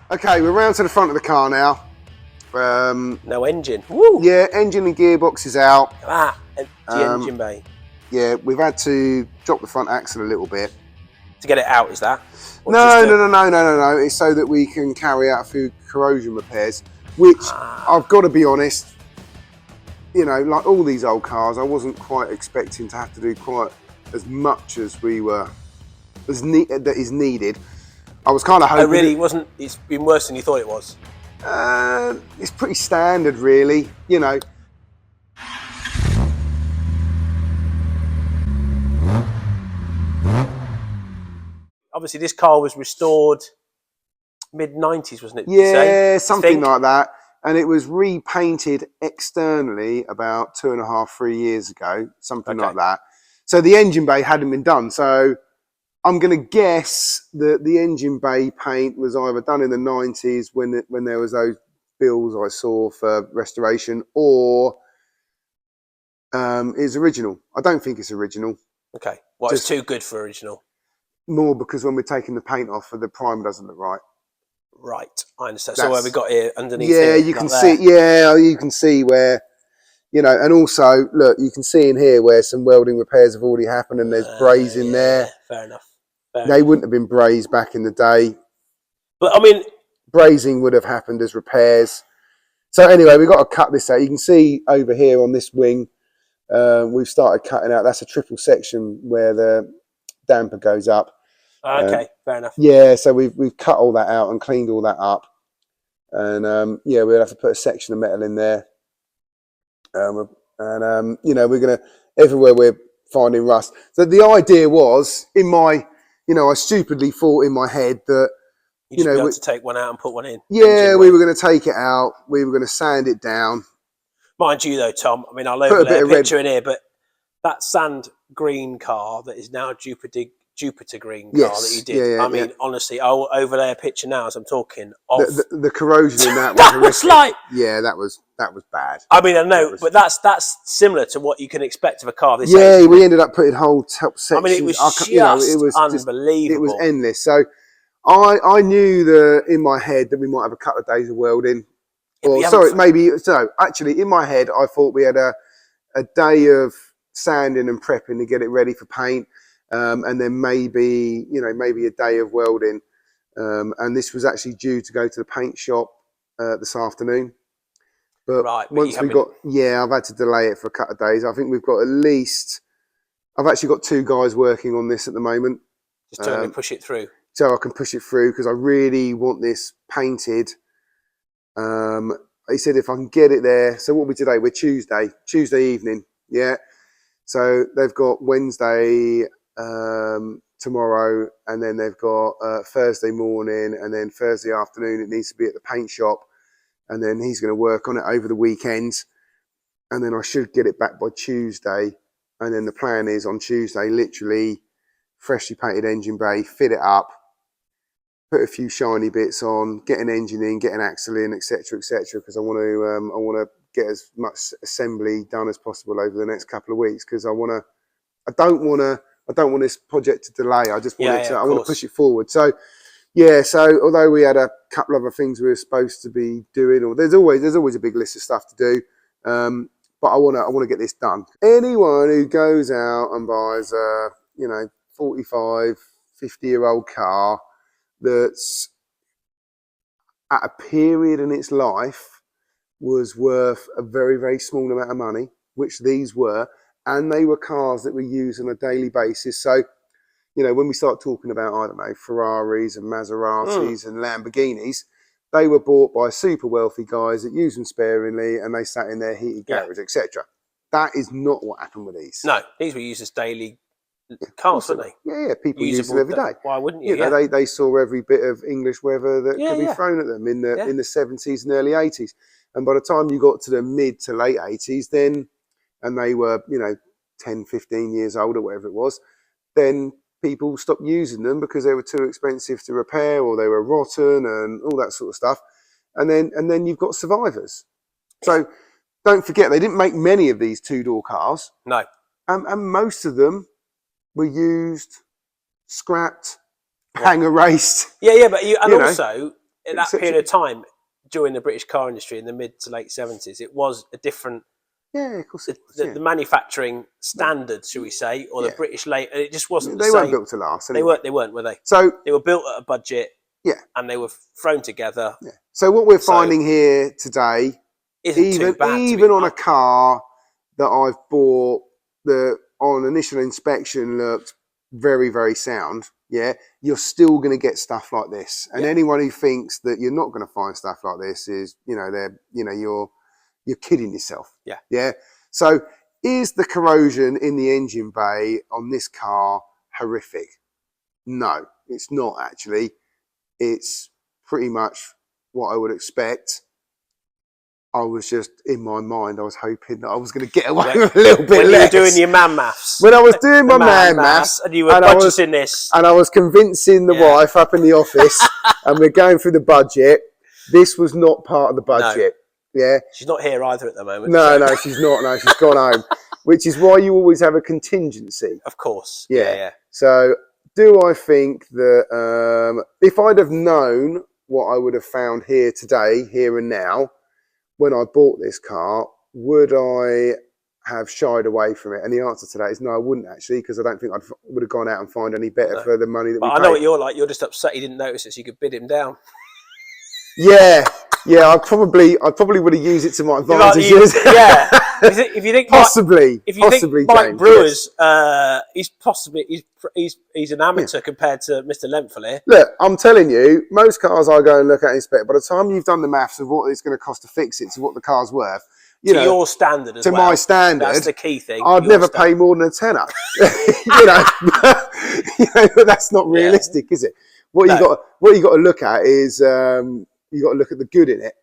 Okay, we're round to the front of the car now. No engine. Woo! Yeah, engine and gearbox is out. Ah, the engine bay. Yeah, we've had to drop the front axle a little bit. To get it out, is that? No. It's so that we can carry out a few corrosion repairs, which I've got to be honest, you know, like all these old cars, I wasn't quite expecting to have to do quite as much as we were, that is needed. I was kind of hoping. Oh, really? Wasn't? It's been worse than you thought it was. It's pretty standard, really. You know. Obviously, this car was restored mid-90s, wasn't it? Yeah, something like that. And it was repainted externally about 2.5, 3 years ago, something like that. So the engine bay hadn't been done. So I'm going to guess that the engine bay paint was either done in the 90s when there was those bills I saw for restoration, or is original. I don't think it's original. Okay. Well, it's too good for original. More because when we're taking the paint off, the prime doesn't look right. Right, I understand. So where we got here underneath. Yeah, you can see. Yeah, you can see where, you know, and also look, you can see in here where some welding repairs have already happened, and there's braze in there. Fair enough. They wouldn't have been brazed back in the day. But I mean, brazing would have happened as repairs. So anyway, we've got to cut this out. You can see over here on this wing, we've started cutting out. That's a triple section where the damper goes up. Okay, fair enough. Yeah, so we've cut all that out and cleaned all that up, and yeah, we'll have to put a section of metal in there, and you know, we're gonna everywhere we're finding rust. So the idea was, in my, you know, I stupidly thought in my head that you know, we to take one out and put one in. Yeah, we were going to take it out. We were going to sand it down. Mind you, though, Tom. I mean, I'll overlay a picture in here, but that sand green car that is now Jupiter green car that you did. I mean, honestly, I'll overlay a picture now as I'm talking of the corrosion in that. That was like, yeah, that was bad. I mean, I know, but that's similar to what you can expect of a car this age. Yeah, we ended up putting whole top sections. I mean, it was just unbelievable. It was endless. So I knew that in my head that we might have a couple of days of welding. Or sorry, maybe so. Actually, in my head, I thought we had a day of sanding and prepping to get it ready for paint. And then maybe a day of welding, and this was actually due to go to the paint shop this afternoon. But once we got, I've had to delay it for a couple of days. I think we've got I've actually got 2 guys working on this at the moment. Just trying to push it through. So I can push it through because I really want this painted. He said if I can get it there. So what are we today? We're Tuesday evening. Yeah. So they've got Wednesday, tomorrow, and then they've got Thursday morning, and then Thursday afternoon it needs to be at the paint shop, and then he's going to work on it over the weekend, and then I should get it back by Tuesday. And then the plan is on Tuesday, literally freshly painted engine bay, fit it up, put a few shiny bits on, get an engine in, get an axle in, etc., because I want to get as much assembly done as possible over the next couple of weeks, because I don't want this project to delay. I just want I want to push it forward. So yeah, so although we had a couple of other things we were supposed to be doing, or there's always a big list of stuff to do, but I want to get this done. Anyone who goes out and buys a 45, 50-year-old car that's at a period in its life was worth a very, very small amount of money, which these were, and they were cars that were used on a daily basis. So, you know, when we start talking about, I don't know, Ferraris and Maseratis and Lamborghinis, they were bought by super wealthy guys that used them sparingly, and they sat in their heated garage, etc. That is not what happened with these. No, these were used as daily cars, weren't they? Yeah, people use them every day. Why wouldn't you? You know, they saw every bit of English weather that could be thrown at them in the 70s and early 80s. And by the time you got to the mid to late 80s, then, and they were, 10, 15 years old or whatever it was, then people stopped using them because they were too expensive to repair, or they were rotten and all that sort of stuff. And then you've got survivors. So don't forget, they didn't make many of these 2-door cars. No. And most of them were used, scrapped, hanger raced. Yeah, but also at that period of time during the British car industry in the mid to late 70s, it was a different. Yeah, of course. The manufacturing standards, shall we say, or the British it just wasn't. They weren't built to last. Anyway. They weren't, were they? So they were built at a budget. Yeah, and they were thrown together. Yeah. So what we're finding here today, even on a car that I've bought, that on initial inspection looked very, very sound. Yeah, you're still going to get stuff like this, and anyone who thinks that you're not going to find stuff like this is, you're kidding yourself. Yeah, yeah. So is the corrosion in the engine bay on this car horrific? No, it's not actually. It's pretty much what I would expect. I was just, in my mind, I was hoping that I was going to get away with a little bit less. When you were doing your man maths. When I was doing my man maths. And you were budgeting this. And I was convincing the wife up in the office, and we're going through the budget. This was not part of the budget. No. Yeah. She's not here either at the moment. No, no, she's not. No, she's gone home. Which is why you always have a contingency. Of course. Yeah. So do I think that if I'd have known what I would have found here today, here and now, when I bought this car, would I have shied away from it? And the answer to that is no, I wouldn't actually, because I don't think I would have gone out and find any better for the money that we paid. I know what you're like. You're just upset you didn't notice it, so you could bid him down. Yeah. I probably would have used it to my advantages. Yeah. If you think possibly, Mike Brewer's, he's an amateur compared to Mr. Lempfel. Look, I'm telling you, most cars I go and look at and inspect, by the time you've done the maths of what it's going to cost to fix it to what the car's worth, your standard as well. To my standard, that's the key thing. I'd never pay more than a tenner. But that's not realistic, is it? What you got to look at is you got to look at the good in it.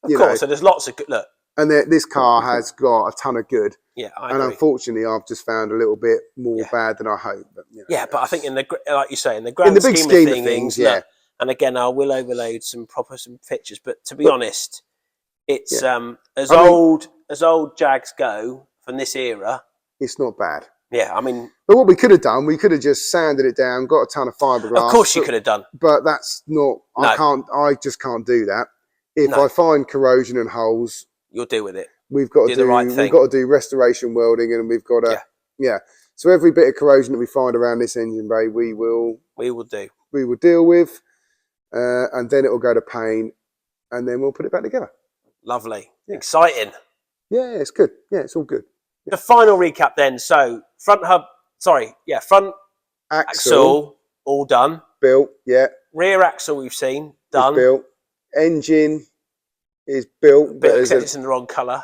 Of course, so there's lots of good. Look. And this car has got a ton of good. Yeah, I agree. And unfortunately, I've just found a little bit more bad than I hoped. But, but I think like you say, in the grand big scheme of things, yeah. Look, and again, I will overload some pictures. But to be honest, it's as old Jags go from this era. It's not bad. Yeah, I mean. But what we could have done, we could have just sanded it down, got a ton of fiberglass. Of course, you could have done. But that's not. No. I just can't do that. If I find corrosion and holes, you'll deal with it. We've got to do the right thing. We've got to do restoration welding, and we've got to So every bit of corrosion that we find around this engine bay, we will deal with, and then it will go to paint, and then we'll put it back together. Lovely, exciting. Yeah, it's good. Yeah, it's all good. The final recap then. So front axle all done, built. Yeah. Rear axle we've seen done, it's built. Engine is built, but except it's in the wrong colour.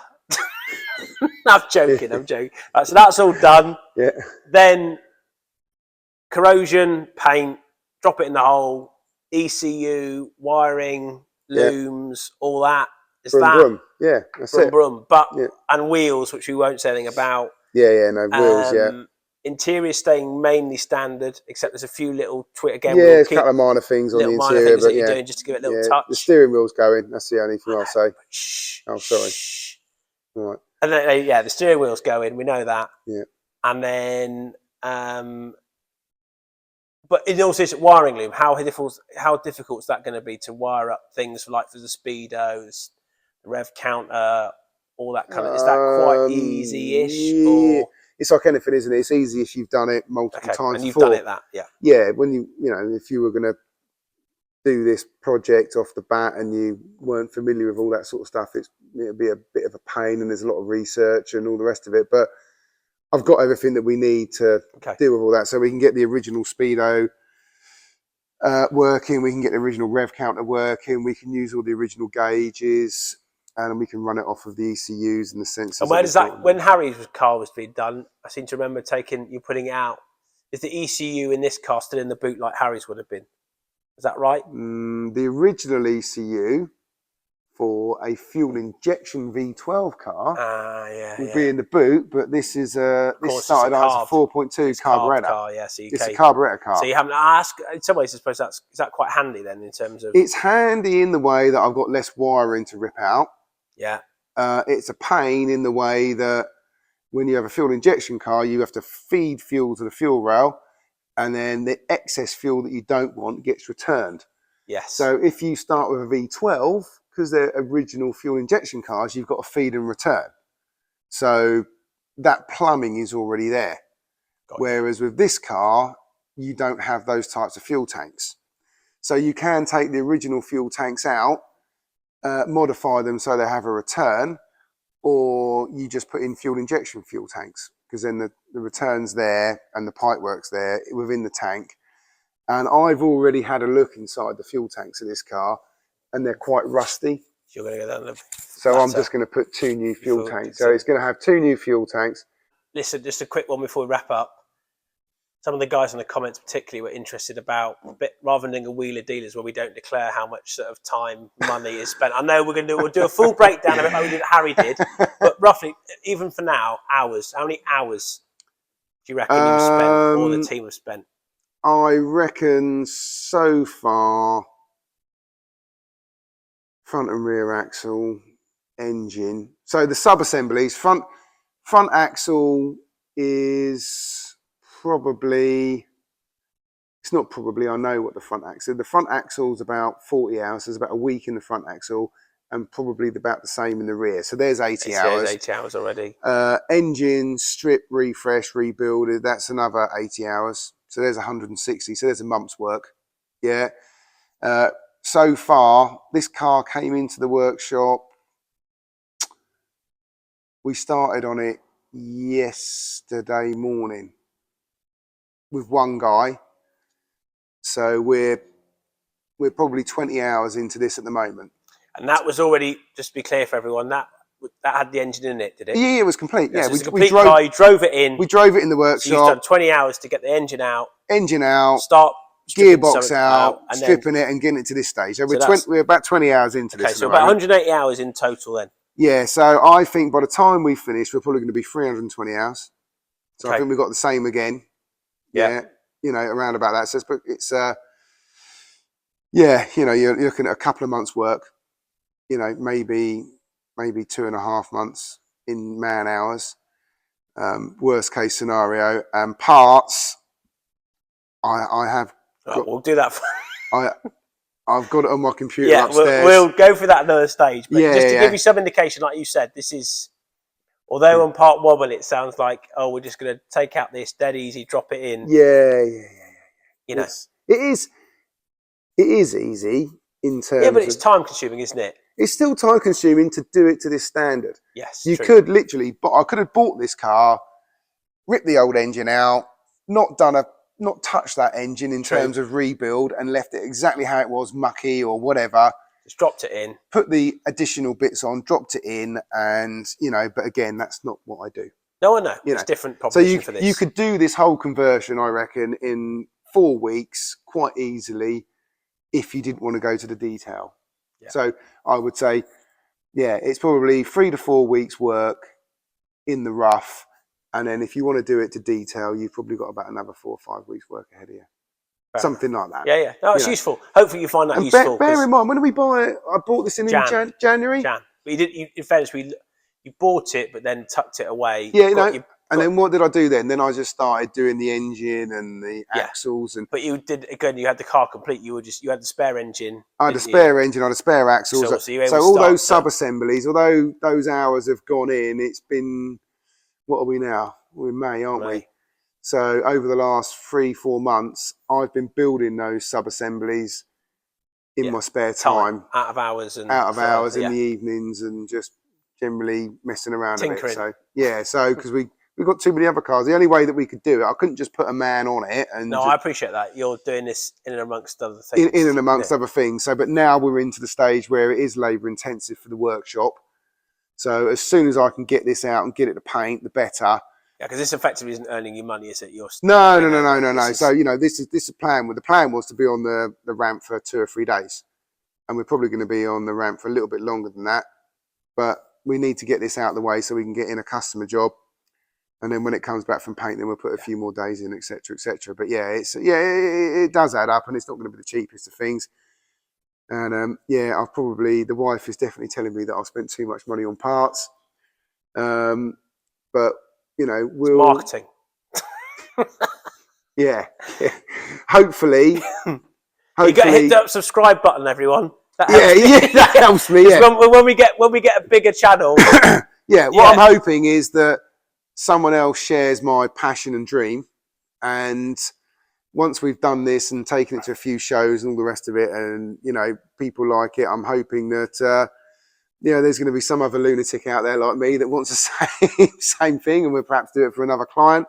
I'm joking. Right, so that's all done. Yeah. Then corrosion, paint, drop it in the hole, ECU, wiring, looms, all that. Brum. Yeah, that's it. Brum. But and wheels, which we won't say anything about. Yeah, no wheels. Interior staying mainly standard, except there's a few little again. Yeah, there's a couple of minor things on the interior, but you're doing just to give it a little touch. The steering wheel's going. That's the only thing I'll say. Oh, sorry. All right. And then, the steering wheel's going. We know that. Yeah. And then, but in also wiring loom, how difficult is that going to be to wire up things for the speedo, the rev counter, all that kind of? Is that quite easy-ish? Or? It's like anything, isn't it? It's easy if you've done it multiple times. And you've done it Yeah, when if you were going to do this project off the bat and you weren't familiar with all that sort of stuff, it'd be a bit of a pain, and there's a lot of research and all the rest of it. But I've got everything that we need to deal with all that, so we can get the original speedo working, we can get the original rev counter working, we can use all the original gauges, and we can run it off of the ECUs and the sensors. And where does that, when Harry's car was being done, I seem to remember you putting it out. Is the ECU in this car still in the boot like Harry's would have been? Is that right? The original ECU for a fuel injection V12 car will be in the boot, but this is this started out as a 4.2 carburettor. Car, so it's a carburettor car. So you haven't asked. In some ways, I suppose is that quite handy then in terms of. It's handy in the way that I've got less wiring to rip out. Yeah. It's a pain in the way that when you have a fuel injection car, you have to feed fuel to the fuel rail, and then the excess fuel that you don't want gets returned. Yes. So if you start with a V12, because they're original fuel injection cars, you've got a feed and return. So that plumbing is already there. Whereas with this car, you don't have those types of fuel tanks. So you can take the original fuel tanks out, modify them so they have a return, or you just put in fuel injection fuel tanks, because then the return's there and the pipe work's there within the tank. And I've already had a look inside the fuel tanks of this car, and they're quite rusty. You're going to go down so I'm just going to put 2 new fuel tanks. So it's going to have 2 new fuel tanks. Listen, just a quick one before we wrap up. Some of the guys in the comments particularly were interested about, rather than doing a wheeler dealers where we don't declare how much sort of time, money is spent. I know we'll do a full breakdown of it like Harry did, but roughly, even for now, hours. How many hours do you reckon you've spent, or the team have spent? I reckon so far, front and rear axle, engine. So the sub-assemblies, front axle is probably, it's not probably, I know what the front axle, the front axle is about 40 hours, there's about a week in the front axle, and probably about the same in the rear. So there's 80 hours. There's 80 hours already. Engine, strip, refresh, rebuild, that's another 80 hours. So there's 160, so there's a month's work. Yeah. So far, this car came into the workshop, we started on it yesterday morning with one guy. So we're probably 20 hours into this at the moment. And that was already, just to be clear for everyone, that had the engine in it, did it? Yeah, it was complete. Yeah, so we drove it in. We drove it in the workshop. So you've done 20 hours to get the engine out. Start gearbox out, and stripping it and getting it to this stage. So we're about 20 hours into this. Okay, so about 180 hours in total then. Yeah, so I think by the time we finish, we're probably going to be 320 hours. So I think we've got the same again. Yeah. You know, around about that. So it's yeah, you know, you're looking at a couple of months' work. You know, maybe 2.5 months in man hours. Worst case scenario. And parts, I have. We'll do that. I've got it on my computer upstairs. We'll go for that another stage. But just to give you some indication, like you said, this is, although on part wobble, it sounds like, oh, we're just going to take out this dead easy, drop it in. Yeah. You know, it is easy in terms. Yeah, but it's time consuming, isn't it? It's still time consuming to do it to this standard. Yes, you could literally, but I could have bought this car, ripped the old engine out, not touched that engine in terms of rebuild, and left it exactly how it was, mucky or whatever. Just dropped it in, put the additional bits on, dropped it in, and you know. But again, that's not what I do. No, I know. It's different proposition for this. You could do this whole conversion, I reckon, in 4 weeks quite easily if you didn't want to go to the detail. Yeah. So I would say, yeah, it's probably 3 to 4 weeks work in the rough. And then if you want to do it to detail, you've probably got about another 4 or 5 weeks work ahead of you. Something like that. Yeah. No, it's useful. Hopefully you find that useful. Bear in mind, when did we buy it? I bought this in January. But in fairness, you bought it, but then tucked it away. Yeah, and then what did I do then? Then I just started doing the engine and the axles. But you did, again, you had the car complete. You had the spare engine. I had a spare engine, I had a spare axles. So all those sub-assemblies, although those hours have gone in, it's been, what are we now? We're in May, aren't we? So over the last 3-4 months, I've been building those sub-assemblies in my spare time. Out of hours in the evenings, and just generally messing around a bit. So because we've got too many other cars. The only way that we could do it, I couldn't just put a man on it. And I appreciate that. You're doing this in and amongst other things. In and amongst other things. So, but now we're into the stage where it is labour intensive for the workshop. So as soon as I can get this out and get it to paint, the better. Yeah, because this effectively isn't earning you money, is it? No. So, you know, this is the plan. The plan was to be on the ramp for 2 or 3 days. And we're probably going to be on the ramp for a little bit longer than that. But we need to get this out of the way so we can get in a customer job. And then when it comes back from paint, then we'll put a few more days in, etc., etc. But yeah, it does add up, and it's not going to be the cheapest of things. And the wife is definitely telling me that I've spent too much money on parts. But you know, it's marketing. yeah. Hopefully, hopefully, you got to hit that subscribe button, everyone. That that helps me. Yeah. When we get a bigger channel. What I'm hoping is that someone else shares my passion and dream, and once we've done this and taken it to a few shows and all the rest of it, and people like it, I'm hoping that there's going to be some other lunatic out there like me that wants the same thing, and we'll perhaps do it for another client,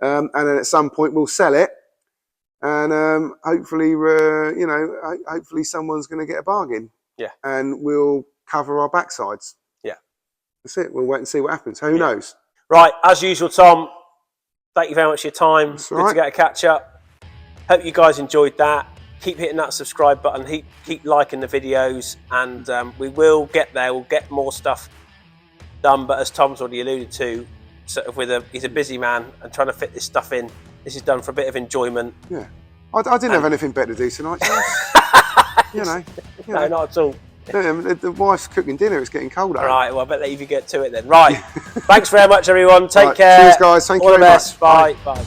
and then at some point we'll sell it, and hopefully hopefully someone's going to get a bargain, and we'll cover our backsides. That's it. We'll wait and see what happens. Who knows? Right, as usual, Tom, thank you very much for your time. Good to get a catch up. Hope you guys enjoyed that. Keep hitting that subscribe button. Keep liking the videos, and we will get there. We'll get more stuff done. But as Tom's already alluded to, sort of he's a busy man and trying to fit this stuff in. This is done for a bit of enjoyment. Yeah, I didn't have anything better to do tonight. No, not at all. The wife's cooking dinner. It's getting colder. All right, well, I better leave you get to it then. Right. Thanks very much, everyone. Take care. Cheers, guys. Thank you very much. Bye. Bye.